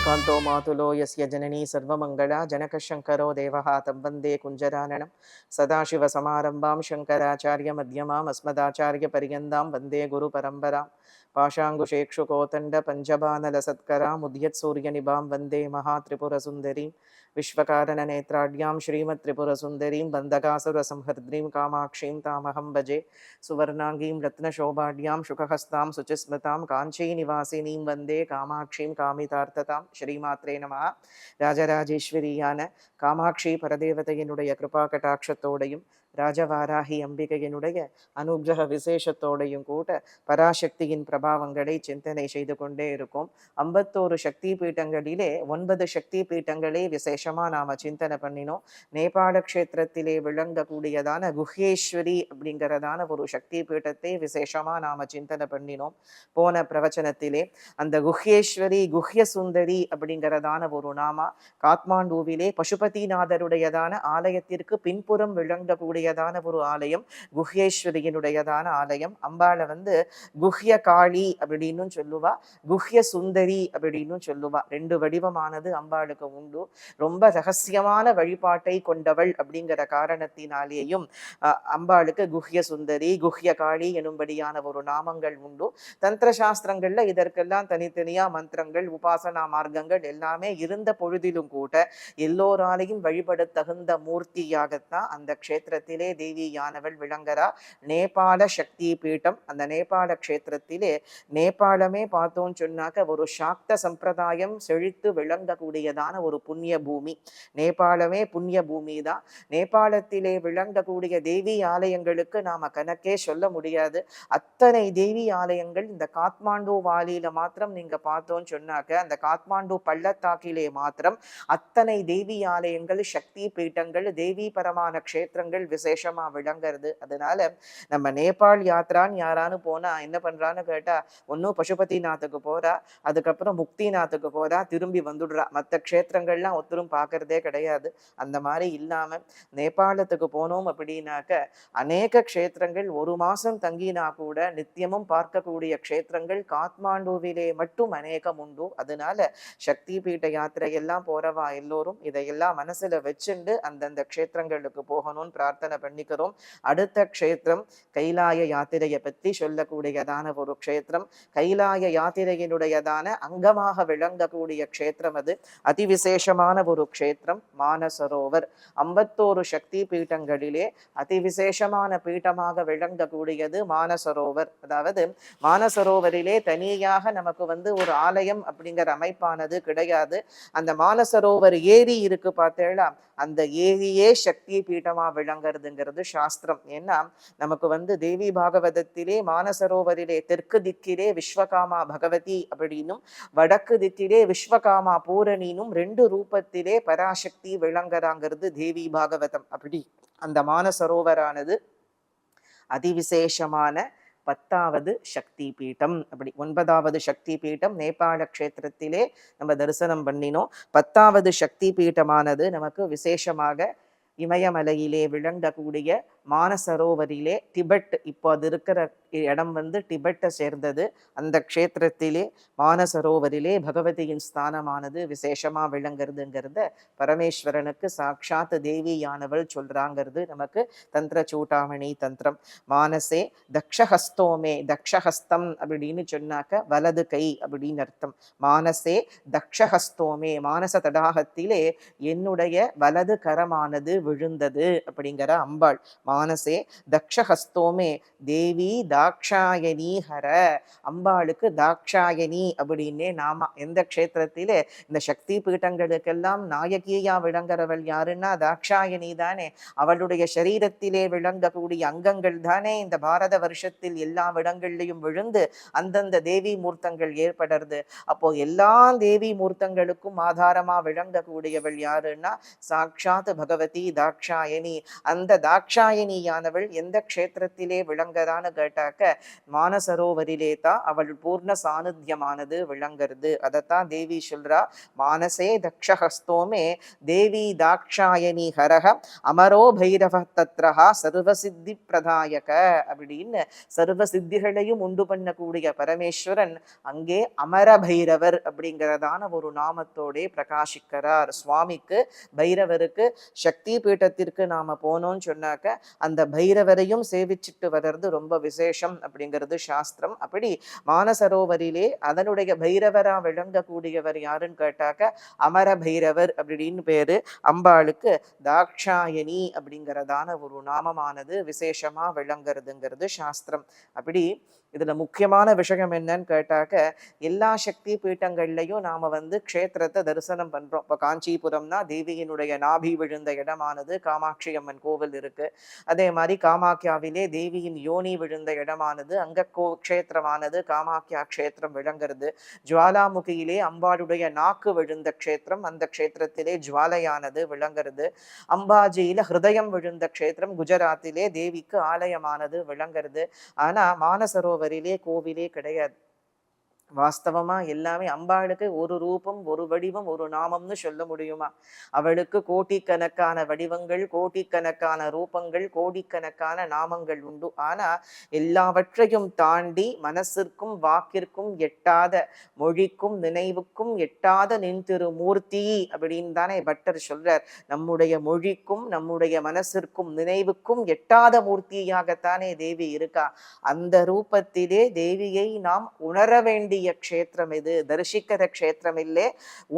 श्रीकान्तो मातुलो यस्य जननी सर्वमङ्गला जनकशङ्करो देवः तं वन्दे कुञ्जराननं सदाशिवसमारम्भां शङ्कराचार्यमध्यमाम् अस्मदाचार्यपर्यन्तां वन्दे गुरुपरम्परां पाशाङ्कुशेक्षुकोतण्डपञ्चबाणलसत्कराम् उद्यत्सूर्यनिभां वन्दे महात्रिपुरसुन्दरीं विश्वकारणनेत्राढ्यां श्रीमत्त्रिपुरसुन्दरीं बन्धकासुरसंहर्द्रीं कामाक्षीं तामहं भजे सुवर्णाङ्गीं रत्नशोभाढ्यां शुकहस्तां शुचिस्मृतां काञ्चीनिवासिनीं वन्दे कामाक्षीं कामितार्थतां श्रीमात्रे नमः ராஜராஜேஸ்வரியான காமாட்சி பரதேவதையினுடைய கிருபா கடாட்சத்தோடையும் ராஜவாராகி அம்பிகையினுடைய அனுகிரக விசேஷத்தோடையும் கூட பராசக்தியின் பிரபாவங்களை சிந்தனை செய்து கொண்டே இருக்கும். 51 சக்தி பீட்டங்களிலே 9 சக்தி பீட்டங்களே விசேஷமா நாம சிந்தனை பண்ணினோம். நேபாள க்ஷேத்திரத்திலே விளங்கக்கூடியதான குஹ்யேஸ்வரி அப்படிங்கிறதான ஒரு சக்தி பீட்டத்தை விசேஷமா நாம சிந்தனை பண்ணினோம். போன பிரவச்சனத்திலே அந்த குஹ்யேஸ்வரி குஹ்ய சுந்தரி அப்படிங்கிறதான ஒரு நாமா காத்மாண்டுவிலே பசுபதிநாதருடையதான ஆலயத்திற்கு பின்புறம் விளங்கக்கூடியதான ஒரு ஆலயம் குஹ்யேஸ்வரியினுடையதான ஆலயம். அம்பாளை குஹ்ய காளி அப்படின்னு சொல்லுவா, குஹ்ய சுந்தரி அப்படின்னு சொல்லுவா. 2 வடிவமானது அம்பாளுக்கு உண்டு. ரொம்ப ரகசியமான வழிபாட்டை கொண்டவள் அப்படிங்கிற காரணத்தினாலேயும் அம்பாளுக்கு குஹ்ய சுந்தரி குஹ்ய காளி எனும்படியான ஒரு நாமங்கள் உண்டு. தந்திர சாஸ்திரங்கள்ல இதற்கெல்லாம் தனித்தனியா மந்திரங்கள் உபாசனா மார்க்கங்கள் எல்லாமே இருந்த பொழுதிலும் கூட எல்லோராலையும் வழிபட தகுந்த மூர்த்தியாகத்தான் அந்த க்ஷேத்திரத்திலே தேவியானவள் விளங்குறா. நேபாள சக்தி பீட்டம். அந்த நேபாள க்ஷேத்திரத்திலே நேபாளமே பார்த்தோன்னு சொன்னாக்க ஒரு சாக்த சம்பிரதாயம் செழித்து விளங்கக்கூடியதான ஒரு புண்ணிய பூமி. நேபாளமே புண்ணிய பூமி தான். நேபாளத்திலே விளங்கக்கூடிய தேவி ஆலயங்களுக்கு நாம கணக்கே சொல்ல முடியாது. அத்தனை தேவி ஆலயங்கள் இந்த காத்மாண்டு வாலியில மாத்திரம் நீங்க பார்த்தோன்னு சொன்னாக்க அந்த காத்மாண்டு பள்ளத்தாக்கிலே மாத்திரம் அத்தனை தேவி ஆலயங்கள் சக்தி பீட்டங்கள் தேவி பரமான க்ஷேத்திரங்கள் விசேஷமா விளங்குறது. அதனால நம்ம நேபாள் யாத்ரான்னு யாரானு போனா என்ன பண்றான்னு கேட்டா ஒன்னும் பசுபதிநாத்துக்கு போறா, அதுக்கப்புறம் முக்திநாத்துக்கு போறா, திரும்பி வந்துடுறா. மற்ற க்ஷேத்திரங்கள்லாம் ஒருத்தரும் பார்க்கறதே கிடையாது. அந்த மாதிரி இல்லாம நேபாளத்துக்கு போனோம் அப்படின்னாக்க அநேக க்ஷேத்திரங்கள் 1 மாசம் தங்கினா கூட நித்தியமும் பார்க்கக்கூடிய க்ஷேத்திரங்கள் காத்மாண்டுவிலே மட்டும் அநேகம் உண்டு. அதனால சக்தி பீட்ட யாத்திரை எல்லாம் போறவா எல்லோரும் இதையெல்லாம் மனசுல வச்சுண்டு அந்தந்த க்ஷேத்திரங்களுக்கு போகணும்னு பிரார்த்தனை பண்ணிக்கிறோம். அடுத்த க்ஷேத்திரம் கைலாய யாத்திரையை பற்றி சொல்லக்கூடியதான ஒரு க்ஷேத்திரம். கைலாய யாத்திரையினுடையதான அங்கமாக விளங்கக்கூடிய க்ஷேத்திரம் அது. அதிவிசேஷமான ஒரு க்ஷேத்திரம் மானசரோவர். 51 சக்தி பீட்டங்களிலே அதிவிசேஷமான பீட்டமாக விளங்கக்கூடியது மானசரோவர். அதாவது மானசரோவரிலே தனியாக நமக்கு ஒரு ஆலயம் அப்படிங்கிற அமைப்பானது கிடையாது. அந்த மானசரோவர் ஏரி இருக்கு பார்த்தேளா, அந்த ஏரியே சக்தி பீட்டமா விளங்குறதுங்கிறது சாஸ்திரம். ஏன்னா நமக்கு தேவி பாகவதத்திலே மானசரோவரிலே தெற்கு திக்கிலே விஸ்வகாமா பகவதி அப்படின்னும் வடக்கு திக்கிலே விஸ்வகாமா பூரணினும் 2 ரூபத்திலே பராசக்தி விளங்குறாங்கிறது தேவி பாகவதம். அப்படி அந்த மானசரோவரானது அதிவிசேஷமான 10வது சக்தி பீட்டம். அப்படி 9வது சக்தி பீட்டம் நேபாள க்ஷேத்திரத்திலே நம்ம தரிசனம் பண்ணினோம். 10வது சக்தி பீட்டமானது நமக்கு விசேஷமாக இமயமலையிலே விளங்கக்கூடிய மானசரோவரிலே டிபெட், இப்போ அது இருக்கிற இடம் டிபெட்டை சேர்ந்தது. அந்த க்ஷேத்திரத்திலே மானசரோவரிலே பகவதியின் ஸ்தானமானது விசேஷமா விளங்குறதுங்கிறத பரமேஸ்வரனுக்கு சாட்சாத் தேவியானவள் சொல்றாங்கிறது நமக்கு தந்திர சூட்டாமணி தந்திரம். மானசே தக்ஷஹஸ்தோமே, தக்ஷஹஸ்தம் அப்படின்னு சொன்னாக்க வலது கை அப்படின்னு அர்த்தம். மானசே தக்ஷஹஸ்தோமே, மானச தடாகத்திலே என்னுடைய வலது கரமானது விழுந்தது அப்படிங்கிற அம்பாள். மானசே தக்ஷஹஸ்தோமே தேவி தாக்ஷாயணி ஹர. அம்பாளுக்கு தாக்ஷாயணி அப்படின்னே நாம. எந்த க்ஷேத்திரத்திலே இந்த சக்தி பீட்டங்களுக்கெல்லாம் நாயகியா விளங்குறவள் யாருன்னா தாக்ஷாயணி தானே. அவளுடைய சரீரத்திலே விளங்கக்கூடிய அங்கங்கள் தானே இந்த பாரத வருஷத்தில் எல்லா இடங்கள்லையும் விழுந்து அந்தந்த தேவி மூர்த்தங்கள் ஏற்படுறது. அப்போ எல்லா தேவி மூர்த்தங்களுக்கும் ஆதாரமா விளங்கக்கூடியவள் யாருன்னா சாட்சாத் பகவதி தாக்ஷாயணி. அந்த தாக்ஷாயணி தாட்சாயணியானவள் எந்த க்ஷேத்திரத்திலே விளங்கதான்னு கேட்டாக்க மானசரோவரிலே தான் அவள் பூர்ண சாநித்தியமானது விளங்குறது. அதைத்தான் தேவி சொல்றா, மானசே தக்ஷஹஸ்தோமே தேவி தாட்சாயணி ஹரஹ அமரோ பைரவ தத்ரஹா சர்வசித்தி பிரதாயக அப்படின்னு சர்வ சித்திகளையும் உண்டு பண்ணக்கூடிய பரமேஸ்வரன் அங்கே அமர பைரவர் அப்படிங்கிறதான ஒரு நாமத்தோடே பிரகாசிக்கிறார். சுவாமிக்கு பைரவருக்கு சக்தி பீட்டத்திற்கு நாம போனோம்னு சொன்னாக்க அந்த பைரவரையும் சேவிச்சுட்டு வர்றது ரொம்ப விசேஷம் அப்படிங்கிறது சாஸ்திரம். அப்படி மானசரோவரிலே அதனுடைய பைரவரா விளங்கக்கூடியவர் யாருன்னு கேட்டாக்க அமர பைரவர் அப்படின்னு பேரு. அம்பாளுக்கு தாக்ஷாயணி அப்படிங்கிறதான ஒரு நாமமானது விசேஷமா விளங்குறதுங்கிறது சாஸ்திரம். அப்படி இதுல முக்கியமான விஷயம் என்னன்னு கேட்டாக்க எல்லா சக்தி பீட்டங்கள்லையும் நாம க்ஷேத்திரத்தை தரிசனம் பண்றோம். இப்போ காஞ்சிபுரம்னா தேவியினுடைய நாபி விழுந்த இடமானது காமாட்சி அம்மன் கோவில் இருக்கு. அதே மாதிரி காமாக்கியாவிலே தேவியின் யோனி விழுந்த இடமானது அங்க க்ஷேத்திரமானது காமாக்கியா க்ஷேத்திரம் விளங்குறது. ஜுவாலாமுகியிலே அம்பாளுடைய நாக்கு விழுந்த க்ஷேத்திரம், அந்த க்ஷேத்திரத்திலே ஜுவாலையானது விளங்குறது. அம்பாஜியில ஹிருதயம் விழுந்த க்ஷேத்திரம் குஜராத்திலே தேவிக்கு ஆலயமானது விளங்குறது. ஆனா மானசரோவரிலே கோவிலே கிடையாது. வாஸ்தவமா எல்லாமே அம்பாளுக்கு ஒரு ரூபம், ஒரு வடிவம், ஒரு நாமம்னு சொல்ல முடியுமா? அவளுக்கு கோடிக்கணக்கான வடிவங்கள், கோடிக்கணக்கான ரூபங்கள், கோடிக்கணக்கான நாமங்கள் உண்டு. ஆனா எல்லாவற்றையும் தாண்டி மனசிற்கும் வாக்கிற்கும் எட்டாத, மொழிக்கும் நினைவுக்கும் எட்டாத நின் திருமூர்த்தி அப்படின்னு தானே பட்டர் சொல்றார். நம்முடைய மொழிக்கும் நம்முடைய மனசிற்கும் நினைவுக்கும் எட்டாத மூர்த்தியாகத்தானே தேவி இருக்கா. அந்த ரூபத்திலே தேவியை நாம் உணர வேண்டிய க்ஷேத்திரம் எது, தரிசிக்கிற க்ஷேத்திரம் இல்லே,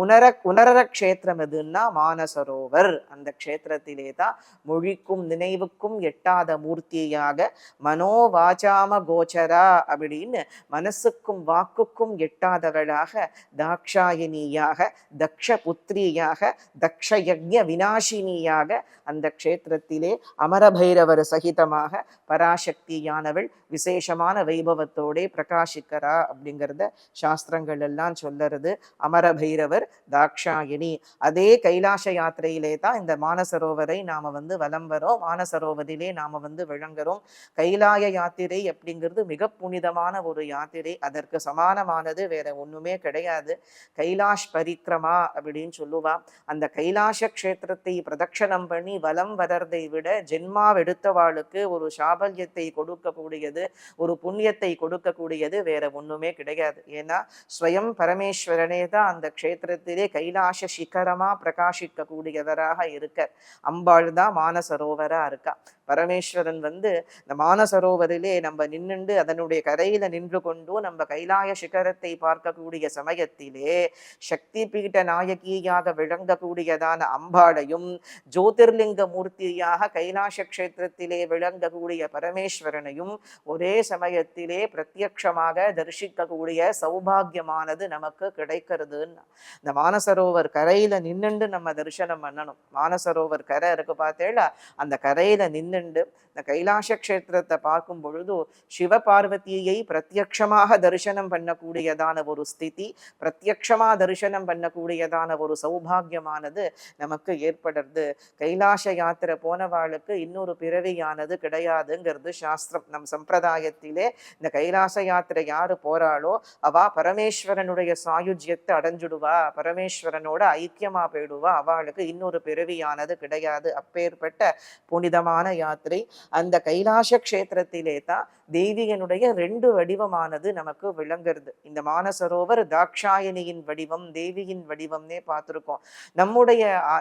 உணர க்ஷேத்திரம் எதுன்னா மானசரோவர். அந்த க்ஷேத்திரத்திலே தான் மொழிக்கும் நினைவுக்கும் எட்டாத மூர்த்தியாக மனோவாச்சாம கோச்சரா அப்படின்னு மனசுக்கும் வாக்குக்கும் எட்டாதவளாக தாக்ஷாயினியாக, தக்ஷ புத்திரியாக, தக்ஷ யக்ஞ விநாசினியாக அந்த க்ஷேத்திரத்திலே அமரபைரவர் சகிதமாக பராசக்தியானவள் விசேஷமான வைபவத்தோடே பிரகாசிக்கிறா அப்படிங்கிறத சாஸ்திரங்கள் எல்லாம் சொல்லறது. அமரபைரவர் தாக்ஷாயினி. அதே கைலாச யாத்திரையிலே தான் இந்த மானசரோவரை நாம வலம் வரோம். மானசரோவரிலே நாம விளங்குறோம். கைலாய யாத்திரை அப்படிங்கிறது மிக புனிதமான ஒரு யாத்திரை. அதற்கு சமானமானது வேற ஒண்ணுமே கிடையாது. கைலாஷ் பரிக்ரமா அப்படின்னு சொல்லுவா. அந்த கைலாச க்ஷேத்திரத்தை பிரதட்சணம் பண்ணி வலம் வரதை விட ஜென்மாவெடுத்தவாளுக்கு ஒரு சாபல்யத்தை கொடுக்கக்கூடியது, ஒரு புண்ணியத்தை கொடுக்கக்கூடியது வேற ஒண்ணுமே கிடையாது. ஏன்னா ஸ்வயம் பரமேஸ்வரனே தான் அந்த க்ஷேத்திரத்திலே கைலாச சிகரமா பிரகாசிக்க கூடியவராக இருக்க. அம்பாள் தான் மானசரோவரா இருக்கா. பரமேஸ்வரன் இந்த மானசரோவரிலே நம்ம நின்னுண்டு அதனுடைய கரையில நின்று கொண்டு நம்ம கைலாய சிகரத்தை பார்க்கக்கூடிய சமயத்திலே சக்தி பீட்ட நாயகியாக விளங்கக்கூடியதான அம்பாளையும் ஜோதிர்லிங்க மூர்த்தியாக கைலாச க்ஷேத்திரத்திலே விளங்கக்கூடிய பரமேஸ்வரனையும் ஒரே சமயத்திலே பிரத்யக்ஷமாக தரிசிக்கக்கூடிய சௌபாகியமானது நமக்கு கிடைக்கிறதுன்னு. இந்த மானசரோவர் கரையில நின்னுண்டு நம்ம தரிசனம் பண்ணணும். மானசரோவர் கரை இருக்கு பார்த்தேளா, அந்த கரையில நின்னுண்டு இந்த கைலாச க்ஷேத்திரத்தை பார்க்கும் பொழுது சிவபார்வதியை பிரத்யக்ஷமாக தரிசனம் பண்ணக்கூடியதான ஒரு ஸ்திதி, பிரத்யக்ஷமா தரிசனம் பண்ணக்கூடியதான ஒரு சௌபாகியமானது நமக்கு ஏற்படுறது. கைலாச யாத்திரை போனவாளுக்கு இன்னொரு பிறவியானது கிடையாதுங்கிறது சாஸ்திரம். நம் சம்பிரதாயத்திலே இந்த கைலாச யாத்திரை யாரு போறாளோ அவ பரமேஸ்வரனுடைய சாயுஜ்யத்தை அடைஞ்சுடுவா, பரமேஸ்வரனோட ஐக்கியமா போயிடுவா. அவளுக்கு இன்னொரு பிறவியானது கிடையாது. அப்பேற்பட்ட புனிதமான யாத்திரை. அந்த கைலாச க்ஷேத்திரத்திலே தான் தேவியனுடைய 2 வடிவமானது நமக்கு விளங்குறது. இந்த மானசரோவர் தாக்ஷாயணியின் வடிவம், தேவியின் வடிவம்னே பார்த்திருக்கோம்.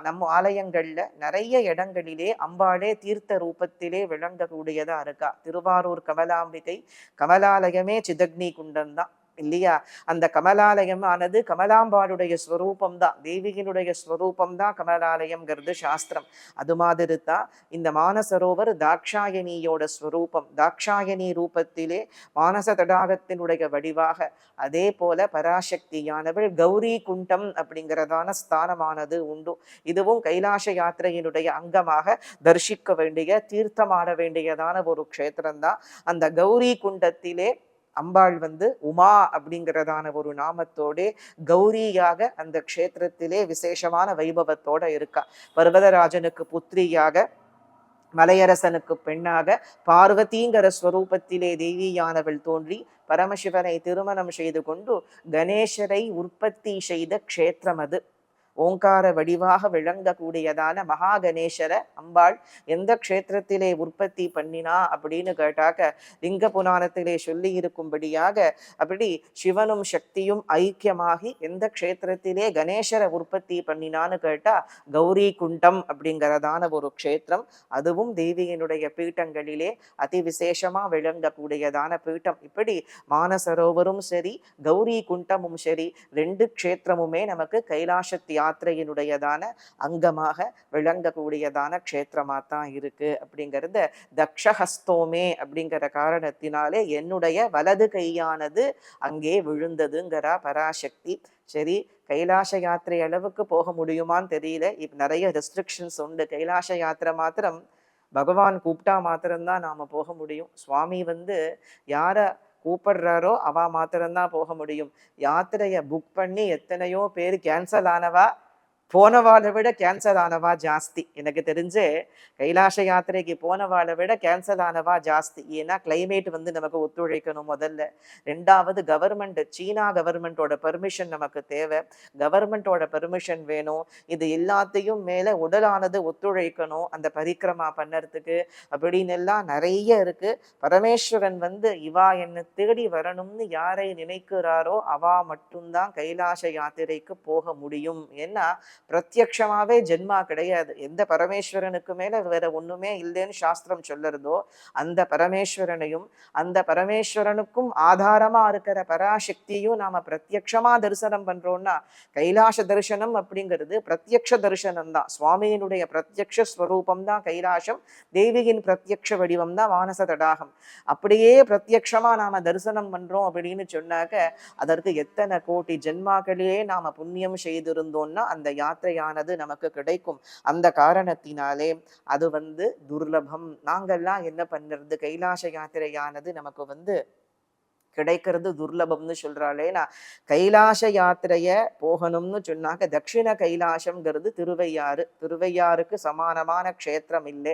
நம்ம ஆலயங்கள்ல நிறைய இடங்களிலே அம்பாளே தீர்த்த ரூபத்திலே விளங்கக்கூடியதா இருக்கா. திருவாரூர் கமலாம்பிகை கமலாலயமே சிதக்னி குண்டம் தான் இல்லையா. அந்த கமலாலயம் ஆனது கமலாம்பாளுடைய ஸ்வரூபம் தான், தேவியினுடைய ஸ்வரூபம் தான் கமலாலயம்ங்கிறது சாஸ்திரம். அது மாதிரி தான் இந்த மானசரோவர் தாக்ஷாயணியோட ஸ்வரூபம். தாக்ஷாயணி ரூபத்திலே மானச தடாகத்தினுடைய வடிவாக அதே போல பராசக்தியானவள் கௌரி குண்டம் அப்படிங்கிறதான ஸ்தானமானது உண்டு. இதுவும் கைலாச யாத்திரையினுடைய அங்கமாக தரிசிக்க வேண்டிய, தீர்த்தமாட வேண்டியதான ஒரு க்ஷேத்திரம்தான். அந்த கௌரி குண்டத்திலே அம்பாள் உமா அப்படிங்கிறதான ஒரு நாமத்தோட கௌரியாக அந்த க்ஷேத்திரத்திலே விசேஷமான வைபவத்தோட இருக்கா. பர்வதராஜனுக்கு புத்திரியாக மலையரசனுக்கு பெண்ணாக பார்வதிங்கிற ஸ்வரூபத்திலே தேவியானவள் தோன்றி பரமசிவனை திருமணம் செய்து கொண்டு கணேசரை உற்பத்தி செய்த க்ஷேத்திரம் அது. ஓங்கார வடிவாக விளங்கக்கூடியதான மகா கணேசர அம்பாள் எந்த க்ஷேத்திரத்திலே உற்பத்தி பண்ணினா அப்படின்னு கேட்டாக்க லிங்க புராணத்திலே சொல்லி இருக்கும்படியாக அப்படி சிவனும் சக்தியும் ஐக்கியமாகி எந்த க்ஷேத்திரத்திலே கணேசரை உற்பத்தி பண்ணினான்னு கேட்டா கௌரி குண்டம் அப்படிங்கிறதான ஒரு க்ஷேத்திரம். அதுவும் தேவியினுடைய பீட்டங்களிலே அதி விசேஷமா விளங்கக்கூடியதான பீட்டம். இப்படி மானசரோவரும் சரி கௌரி குண்டமும் சரி ரெண்டு க்ஷேத்திரமுமே நமக்கு கைலாச யாத்திரையினுடையதான அங்கமாக விளங்கக்கூடியதான க்ஷேத்திரமா தான் இருக்கு. அப்படிங்கிறது தக்ஷஹஸ்தோமே அப்படிங்கிற காரணத்தினாலே என்னுடைய வலது கையானது அங்கே விழுந்ததுங்கிறா பராசக்தி. சரி, கைலாச யாத்திரை அளவுக்கு போக முடியுமான்னு தெரியல. இப்ப நிறைய ரெஸ்ட்ரிக்ஷன்ஸ் உண்டு. கைலாச யாத்திரை மாத்திரம் பகவான் கூப்பிட்டா மாத்திரம்தான் நாம போக முடியும். சுவாமி யார கூப்பிடுறாரோ அவ மாத்திரம்தான் போக முடியும். யாத்திரைய புக் பண்ணி எத்தனையோ பேர் கேன்சல் ஆனவா, போனவாளை விட கேன்சல் ஆனவா ஜாஸ்தி. எனக்கு தெரிஞ்சு கைலாச யாத்திரைக்கு போனவாளை விட கேன்சல் ஆனவா ஜாஸ்தி. ஏன்னா கிளைமேட் நமக்கு ஒத்துழைக்கணும் முதல்ல. ரெண்டாவது கவர்மெண்ட், சீனா கவர்மெண்டோட பெர்மிஷன் நமக்கு தேவை. கவர்மெண்டோட பெர்மிஷன் வேணும். இது எல்லாத்தையும் மேல உடலானது ஒத்துழைக்கணும் அந்த பரிக்கிரமா பண்ணறதுக்கு. அப்படின்னு எல்லாம் நிறைய இருக்கு. பரமேஸ்வரன் இவா என்னை தேடி வரணும்னு யாரை நினைக்கிறாரோ அவா மட்டும்தான் கைலாச யாத்திரைக்கு போக முடியும். ஏன்னா பிரத்யக்ஷமாவே ஜென்மா கிடையாது. எந்த பரமேஸ்வரனுக்கு மேல வேற ஒண்ணுமே இல்லைன்னு சாஸ்திரம் சொல்லுறதோ அந்த பரமேஸ்வரனையும் அந்த பரமேஸ்வரனுக்கும் ஆதாரமா இருக்கிற பராசக்தியும் நாம பிரத்யக்ஷமா தரிசனம் பண்றோம்னா கைலாச தரிசனம் அப்படிங்கிறது பிரத்யக்ஷ தரிசனம் தான். சுவாமியினுடைய பிரத்யக்ஷ ஸ்வரூபம் தான் கைலாசம். தேவியின் பிரத்யக்ஷ வடிவம் தான் வானச தடாகம். அப்படியே பிரத்யக்ஷமா நாம தரிசனம் பண்றோம் அப்படின்னு சொன்னாக்க அதற்கு எத்தனை கோடி ஜென்மாக்களிலே நாம புண்ணியம் செய்திருந்தோம்னா அந்த யாத்திரையானது நமக்கு கிடைக்கும். அந்த காரணத்தினாலே அது துர்லபம். நாங்கள்லாம் என்ன பண்றது, கைலாச யாத்திரையானது நமக்கு கிடைக்கிறது துர்லபம்னு சொல்றாளே. நான் கைலாச யாத்திரைய போகணும்னு சொன்னாக்க தட்சிண கைலாசம்ங்கிறது திருவையாறு. திருவையாறுக்கு சமானமான க்ஷேத்திரம் இல்லை.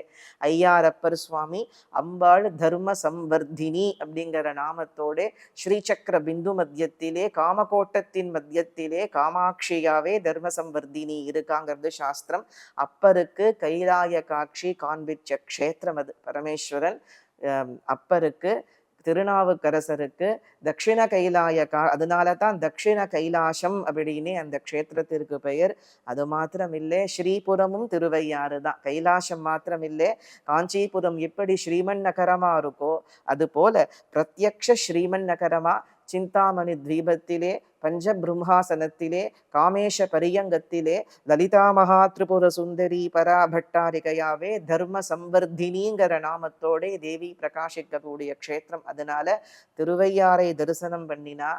ஐயாரப்பர் சுவாமி அம்பாள் தர்ம சம்வர்தினி அப்படிங்கிற நாமத்தோட ஸ்ரீசக்கர பிந்து மத்தியத்திலே காமகோட்டத்தின் மத்தியத்திலே காமாட்சியாவே தர்ம சம்வர்தினி இருக்காங்கிறது சாஸ்திரம். அப்பருக்கு கைலாய காட்சி காண்பிச்ச க்ஷேத்திரம் அது. பரமேஸ்வரன் அப்பருக்கு திருநாவுக்கரசருக்கு தட்சிண கைலாய அதனால தான் தட்சிண கைலாசம் அப்படின்னு அந்த க்ஷேத்திரத்திற்கு பெயர். அது மாத்திரம் இல்லை, ஸ்ரீபுரமும் திருவையாறு தான். கைலாசம் மாத்திரம் இல்லை, காஞ்சிபுரம் எப்படி ஸ்ரீமன் நகரமா இருக்கோ அது போல பிரத்யக்ஷ ஸ்ரீமன் நகரமா சிந்தாமணி தீபத்திலே பஞ்சபிரம்மாசனத்திலே காமேஷ பரியங்கத்திலே லலிதா மகா திரிபுர சுந்தரி பராபட்டாரிகையாவே தர்ம சம்வர்தினிங்கிற நாமத்தோட தேவி பிரகாசிக்கக்கூடிய க்ஷேத்திரம். அதனால திருவையாறை தரிசனம் பண்ணினா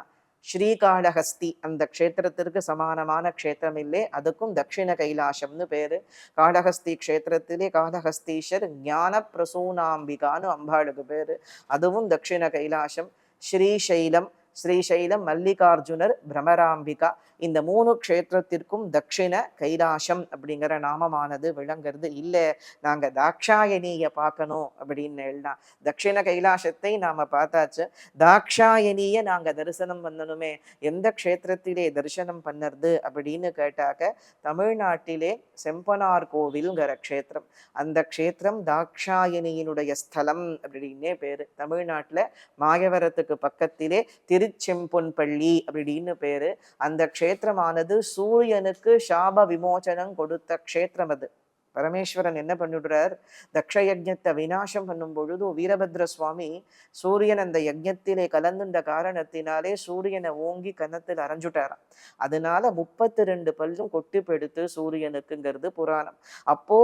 ஸ்ரீகாளஹஸ்தி அந்த க்ஷேத்திரத்திற்கு சமானமான க்ஷேத்திரம் இல்லை. அதுக்கும் தட்சிண கைலாசம்னு பேரு. காளஹஸ்தி க்ஷேத்திரத்திலே காளஹஸ்தீஸ்வர் ஞான பிரசூனாம்பிகான்னு அம்பாளுக்கு பேரு. அதுவும் தட்சிண கைலாசம். ஸ்ரீசைலம், ஸ்ரீசைலம் மல்லிகார்ஜுனர், பிரமராம்பிகா, இந்த 3 க்ஷேத்திரத்திற்கும் தட்சிண கைலாசம் அப்படிங்கிற நாமமானது விளங்குறது. இல்லை நாங்க தாக்ஷாயணிய பார்க்கணும் அப்படின்னு தட்சிண கைலாசத்தை நாம பார்த்தாச்சு, தாக்ஷாயணிய நாங்க தரிசனம் பண்ணணுமே, எந்த க்ஷேத்திரத்திலே தரிசனம் பண்ணறது அப்படின்னு கேட்டாக்க தமிழ்நாட்டிலே செம்பனார் கோவில்ங்கிற க்ஷேத்திரம். அந்த க்ஷேத்திரம் தாக்ஷாயணியினுடைய ஸ்தலம் அப்படின்னே பேரு. தமிழ்நாட்டுல மாயவரத்துக்கு பக்கத்திலே திருச்செம்பொன்பள்ளி அப்படின்னு பேரு. அந்த க்ஷேத்திரமானது சூரியனுக்கு சாப விமோசனம் கொடுத்த க்ஷேத்திரம் அது. பரமேஸ்வரன் என்ன பண்ணிடுறார், தக்ஷ யஜ்ஞத்தை விநாசம் பண்ணும் பொழுது வீரபத்ர சுவாமி சூரியன் அந்த யஜ்ஞத்திலே கலந்துட்ட காரணத்தினாலே சூரியனை ஓங்கி கன்னத்தில் அரைஞ்சுட்டாராம். அதனால 32 பல்லும் கொட்டி பெடுத்து சூரியனுக்குங்கிறது புராணம். அப்போ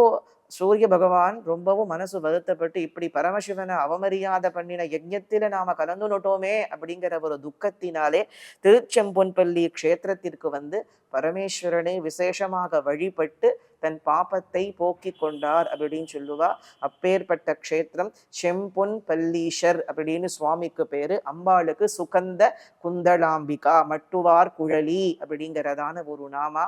சூரிய பகவான் ரொம்பவும் மனசு வருத்தப்பட்டு இப்படி பரமசிவனை அவமரியாதை பண்ணின யஜ்ஞத்தில நாம கலந்து நோட்டோமே அப்படிங்கிற ஒரு துக்கத்தினாலே திருச்செம்பொன்பள்ளி க்ஷேத்திரத்திற்கு பரமேஸ்வரனை விசேஷமாக வழிபட்டு தன் பாப்பத்தை போக்கி கொண்டார் அப்படின்னு சொல்லுவா. அப்பேற்பட்ட க்ஷேத்திரம் செம்பொன் பல்லீஷர் அப்படின்னு சுவாமிக்கு பேரு. அம்பாளுக்கு சுகந்த குந்தளாம்பிகா, மட்டுவார் குழலி அப்படிங்கிறதான ஒரு நாமா.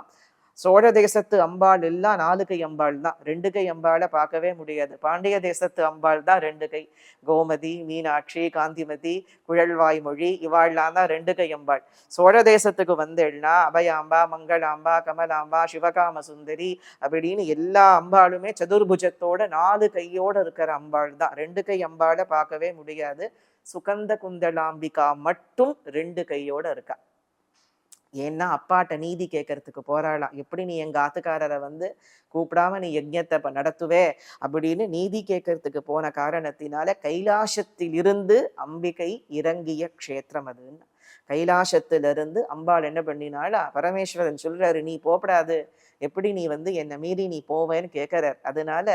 சோழ தேசத்து அம்பாள் எல்லாம் 4 கை அம்பாள் தான், 2 கை அம்பாளை பார்க்கவே முடியாது. பாண்டிய தேசத்து அம்பாள் தான் 2 கை. கோமதி, மீனாட்சி, காந்திமதி, குழல்வாய் மொழி இவாள்லாம் தான் 2 கை அம்பாள். சோழ தேசத்துக்கு வந்தேன்னா அபயாம்பா, மங்களாம்பா, கமலாம்பா, சிவகாம சுந்தரி அப்படின்னு எல்லா அம்பாளுமே சதுர்புஜத்தோட 4 கையோட இருக்கிற அம்பாள் தான். 2 கை அம்பாளை பார்க்கவே முடியாது. சுகந்த குந்தலாம்பிகா மட்டும் 2 கையோட இருக்கா. ஏன்னா அப்பாட்ட நீதி கேட்கறதுக்கு போராடலாம். எப்படி நீ எங்க ஆத்துக்காரரை வந்து கூப்பிடாம நீ யஜ்ஞத்தை நடத்துவே அப்படின்னு நீதி கேட்கறதுக்கு போன காரணத்தினால கைலாசத்திலிருந்து அம்பிகை இறங்கிய க்ஷேத்திரம் அதுன்னு. கைலாசத்திலிருந்து அம்பாள் என்ன பண்ணினாளா, பரமேஸ்வரன் சொல்றாரு நீ போப்படாது, எப்படி நீ வந்து என்னை மீறி நீ போவேன்னு கேட்கிறார். அதனால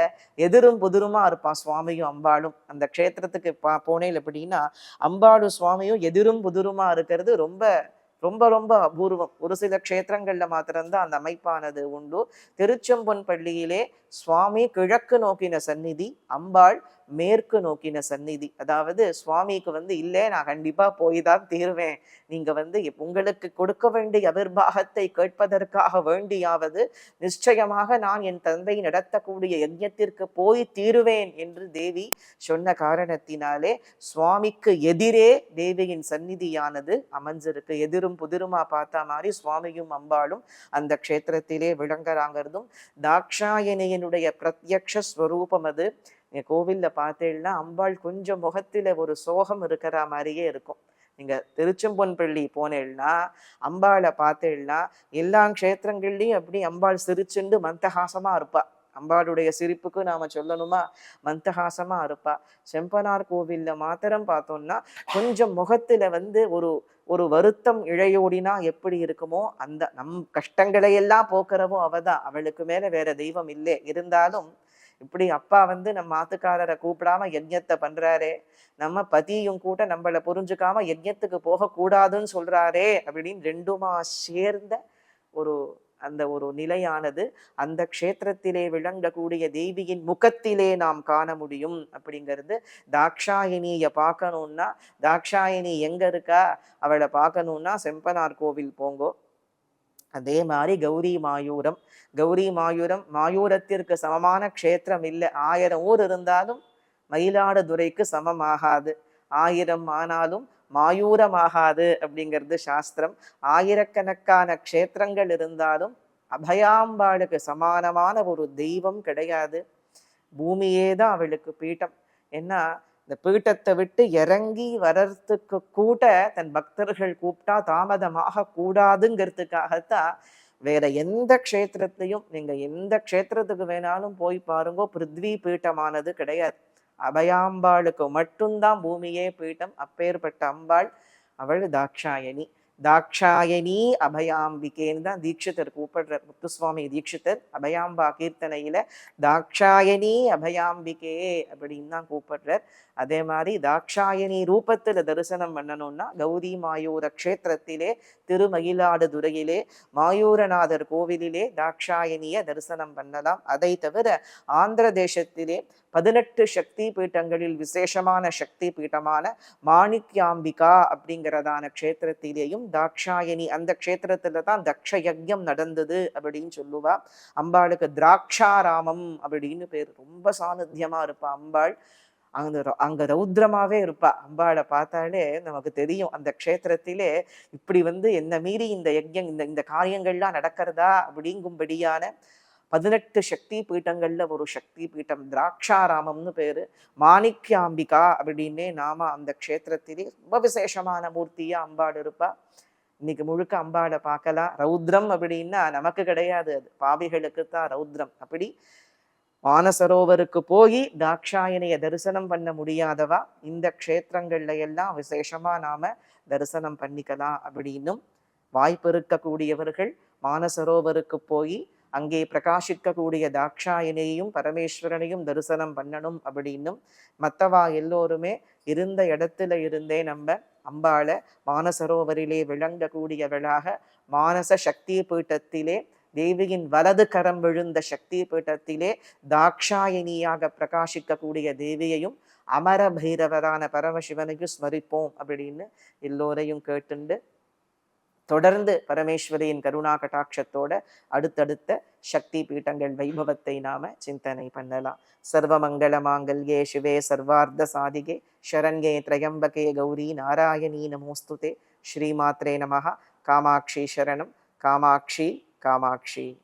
எதிரும் புதிருமா இருப்பான் சுவாமியும் அம்பாளும். அந்த க்ஷேத்திரத்துக்கு போனேன் அப்படின்னா அம்பாளும் சுவாமியும் எதிரும் புதிருமா இருக்கிறது ரொம்ப ரொம்ப ரொம்ப அபூர்வம். ஒரு சில க்ஷேத்திரங்கள்ல மாத்திரம்தான் அந்த அமைப்பானது உண்டு. திருச்செம்பொன் பள்ளியிலே சுவாமி கிழக்கு நோக்கின சந்நிதி, அம்பாள் மேற்கு நோக்கின சந்நிதி. அதாவது சுவாமிக்கு வந்து இல்லை நான் கண்டிப்பா போய் தான் தீருவேன், நீங்க வந்து உங்களுக்கு கொடுக்க வேண்டிய அவிர்வாகத்தை கேட்பதற்காக வேண்டியாவது நிச்சயமாக நான் என் தந்தை நடத்தக்கூடிய யஜ்ஞத்திற்கு போய் தீருவேன் என்று தேவி சொன்ன காரணத்தினாலே சுவாமிக்கு எதிரே தேவியின் சந்நிதியானது அமைஞ்சிருக்கு. எதிரும் புதிருமா பார்த்தா மாதிரி சுவாமியும் அம்பாளும் அந்த க்ஷேத்திரத்திலே விளங்குறாங்கிறதும் தாக்ஷாயணியினுடைய பிரத்யக்ஷ ஸ்வரூபம் அது. கோவில்ல பார்த்தேன்னா அம்பாள் கொஞ்சம் முகத்துல ஒரு சோகம் இருக்கிற மாதிரியே இருக்கும். நீங்க திருச்செம்பொன் பள்ளி போனேன்னா அம்பாளை பார்த்தேன்னா எல்லா க்ஷேத்திரங்கள்லையும் அப்படி அம்பாள் சிரிச்சுண்டு மந்தஹாசமா இருப்பா. அம்பாளுடைய சிரிப்புக்கு நாம சொல்லணுமா, மந்தஹாசமா இருப்பா. செம்பனார் கோவில்ல மாத்திரம் பார்த்தோம்னா கொஞ்சம் முகத்துல வந்து ஒரு வருத்தம் இழையோடினா எப்படி இருக்குமோ அந்த நம் கஷ்டங்களை எல்லாம் போக்குறவும் அவதான், அவளுக்கு மேல வேற தெய்வம் இல்லை. இருந்தாலும் இப்படி அப்பா வந்து நம்ம ஆத்துக்காரரை கூப்பிடாம யஜ்ஞத்தை பண்றாரே, நம்ம பதியும் கூட நம்மளை புரிஞ்சுக்காம யஜ்ஞத்துக்கு போக கூடாதுன்னு சொல்றாரே அப்படின்னு ரெண்டுமா சேர்ந்த ஒரு அந்த ஒரு நிலையானது அந்த க்ஷேத்திரத்திலே விளங்கக்கூடிய தேவியின் முகத்திலே நாம் காண முடியும். அப்படிங்கிறது தாக்ஷாயினியை பார்க்கணும்னா, தாக்ஷாயினி எங்க இருக்கா அவளை பார்க்கணும்னா செம்பனார் கோவில் போங்கோ. அதே மாதிரி கௌரி மாயூரம், கௌரி மாயூரம் மாயூரத்திற்கு சமமான க்ஷேத்திரம் இல்லை. 1000 ஊர் இருந்தாலும் மயிலாடுதுறைக்கு சமமாகாது, 1000 ஆனாலும் மாயூரமாகாது அப்படிங்கிறது சாஸ்திரம். ஆயிரக்கணக்கான க்ஷேத்திரங்கள் இருந்தாலும் அபயாம்பாளுக்கு சமானமான ஒரு தெய்வம் கிடையாது. பூமியே தான் அவளுக்கு பீட்டம். ஏன்னா இந்த பீட்டத்தை விட்டு இறங்கி வர்றதுக்கு கூட தன் பக்தர்கள் கூப்பிட்டா தாமதமாக கூடாதுங்கிறதுக்காகத்தான் வேற எந்த க்ஷேத்திரத்தையும் நீங்க எந்த க்ஷேத்திரத்துக்கு வேணாலும் போய் பாருங்கோ, பிருத்வி பீட்டமானது கிடையாது. அபயாம்பாளுக்கு மட்டும்தான் பூமியே பீட்டம். அப்பேற்பட்ட அம்பாள் அவள் தாக்ஷாயணி. தாக்ஷாயணி அபயாம்பிகேன்னு தான் தீட்சிதர் கூப்பிடுறார். முத்துசுவாமி தீட்சிதர் அபயாம்பா கீர்த்தனையில தாக்ஷாயணி அபயாம்பிகே அப்படின்னு தான் கூப்பிடுறார். அதே மாதிரி தாக்ஷாயணி ரூபத்துல தரிசனம் பண்ணணும்னா கௌரி மாயூர க்ஷேத்திரத்திலே திருமயிலாடுதுறையிலே மாயூரநாதர் கோவிலிலே தாக்ஷாயணிய தரிசனம் பண்ணலாம். அதை தவிர ஆந்திர தேசத்திலே 18 சக்தி பீட்டங்களில் விசேஷமான சக்தி பீட்டமான மாணிக்யாம்பிகா அப்படிங்கிறதான க்ஷேத்திரத்திலேயும் தாக்ஷாயணி, அந்த க்ஷேத்திரத்துல தான் தக்ஷ யஜ்ஞம் நடந்தது அப்படின்னு சொல்லுவா. அம்பாளுக்கு திராட்சாராமம் அப்படின்னு பேர். ரொம்ப சாநித்தியமா இருப்பா அம்பாள். அங்க ரௌத்ரமாவே இருப்பா. அம்பாளை பார்த்தாலே நமக்கு தெரியும் அந்த க்ஷேத்திரத்திலே இப்படி வந்து என்ன மீறி இந்த யஜ்ஞம் இந்த காரியங்கள்லாம் நடக்கிறதா அப்படிங்கும்படியான 18 சக்தி பீட்டங்கள்ல ஒரு சக்தி பீட்டம் திராட்சாராமம்னு பேரு. மாணிக்யாம்பிகா அப்படின்னே நாம அந்த க்ஷேத்திரத்திலே ரொம்ப விசேஷமான மூர்த்தியா அம்பாள் இருப்பா. இன்னைக்கு முழுக்க அம்பாளை பார்க்கலாம். ரௌத்ரம் அப்படின்னா நமக்கு கிடையாது, அது பாபிகளுக்கு தான் ரௌத்ரம். அப்படி மானசரோவருக்கு போய் தாக்ஷாயணிய தரிசனம் பண்ண முடியாதவா இந்த க்ஷேத்திரங்கள்ல எல்லாம் விசேஷமா நாம தரிசனம் பண்ணிக்கலாம். அப்படின்னும் வாய்ப்பு இருக்கக்கூடியவர்கள் மானசரோவருக்கு போய் அங்கே பிரகாசிக்கக்கூடிய தாக்ஷாயணியையும் பரமேஸ்வரனையும் தரிசனம் பண்ணணும். அப்படின்னும் மற்றவா எல்லோருமே இருந்த இடத்துல இருந்தே நம்ம அம்பாளை மானசரோவரிலே விளங்கக்கூடியவளாக மானச சக்தி பீட்டத்திலே தேவியின் வலது கரம் விழுந்த சக்தி பீட்டத்திலே தாக்ஷாயணியாக பிரகாசிக்கக்கூடிய தேவியையும் அமர பைரவரான பரமசிவனையும் ஸ்மரிப்போம் அப்படின்னு எல்லோரையும் கேட்டுண்டு தொடர்ந்து பரமேஸ்வரியின் கருணா கட்டாட்சத்தோட அடுத்தடுத்த சக்தி பீட்டங்கள் வைபவத்தை நாம சிந்தனை பண்ணலாம். சர்வமங்கள மாங்கல்யே சிவே சர்வார்த்த சாதிகே சரண்யே திரையம்பகே கௌரி நாராயணி நமோஸ்துதே. ஸ்ரீமாத்ரே நமஹ. காமாட்சி சரணம். காமாட்சி காமாட்சி.